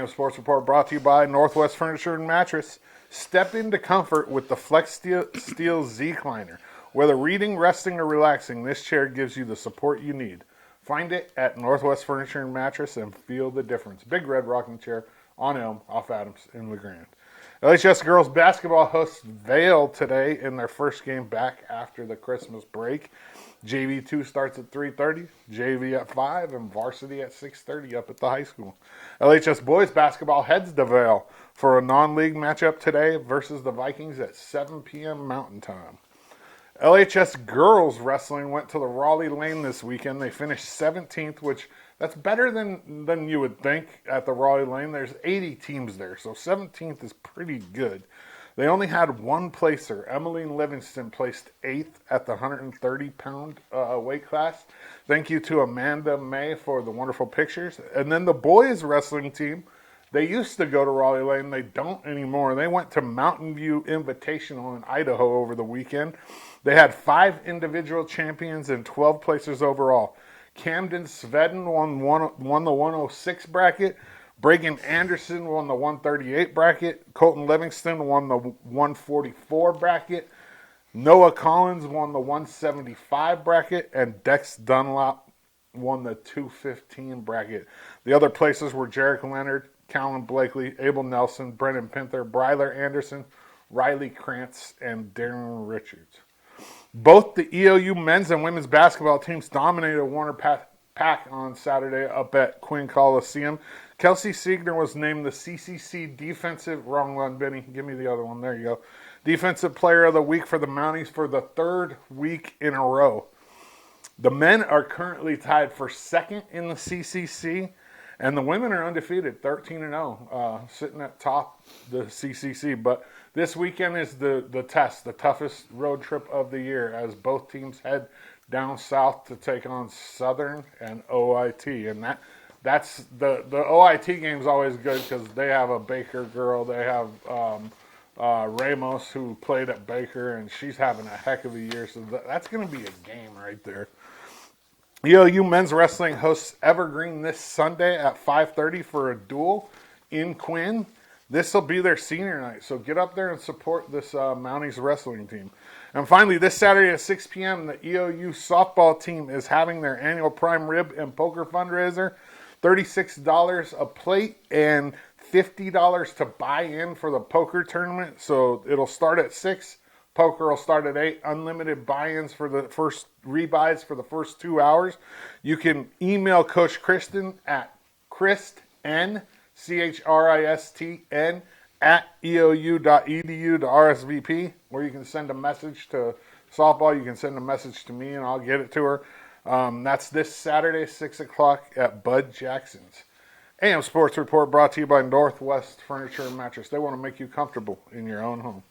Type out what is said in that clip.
AM Sports Report brought to you by Northwest Furniture and Mattress. Step into comfort with the Flex Steel Z-Cliner. Whether reading, resting, or relaxing, this chair gives you the support you need. Find it at Northwest Furniture and Mattress and feel the difference. Big red rocking chair on Elm, off Adams, in the Grande. LHS girls basketball hosts Vail today in their first game back after the Christmas break. JV2 starts at 3:30, JV at 5, and varsity at 6:30 up at the high school. LHS boys basketball heads to Vail for a non-league matchup today versus the Vikings at 7 p.m. Mountain Time. LHS girls wrestling went to the Raleigh Lane this weekend. They finished 17th, which that's better than you would think at the Raleigh Lane. There's 80 teams there, so 17th is pretty good. They only had one placer. Emmeline Livingston placed 8th at the 130-pound weight class. Thank you to Amanda May for the wonderful pictures. And then the boys wrestling team, they used to go to Raleigh Lane. They don't anymore. They went to Mountain View Invitational in Idaho over the weekend. They had 5 individual champions and 12 placers overall. Camden Svedden won the 106 bracket. Bragan Anderson won the 138 bracket. Colton Livingston won the 144 bracket. Noah Collins won the 175 bracket. And Dex Dunlop won the 215 bracket. The other places were Jarek Leonard, Callan Blakely, Abel Nelson, Brennan Pinther, Bryler Anderson, Riley Krantz, and Darren Richards. Both the EOU men's and women's basketball teams dominated Warner Pack on Saturday up at Quinn Coliseum. Kelsey Siegner was named the CCC Defensive, wrong one, Benny, give me the other one, there you go. Defensive Player of the Week for the Mounties for the 3rd week in a row. The men are currently tied for 2nd in the CCC, and the women are undefeated, 13-0, sitting at top the CCC. But this weekend is the test, the toughest road trip of the year, as both teams head down south to take on Southern and OIT. And that's the OIT game is always good because they have a Baker girl. They have Ramos, who played at Baker, and she's having a heck of a year. So that's going to be a game right there. EOU men's wrestling hosts Evergreen this Sunday at 5:30 for a duel in Quinn. This will be their senior night, so get up there and support this Mounties wrestling team. And finally, this Saturday at 6 p.m., the EOU softball team is having their annual prime rib and poker fundraiser. $36 a plate and $50 to buy in for the poker tournament. So it'll start at 6. Poker will start at 8. Unlimited buy-ins for the first rebuys for the first 2 hours. You can email Coach Kristen at Christn, CHRISTN, at eou.edu to RSVP, or you can send a message to softball. You can send a message to me, and I'll get it to her. That's this Saturday, 6 o'clock at Bud Jackson's. AM Sports Report brought to you by Northwest Furniture and Mattress. They want to make you comfortable in your own home.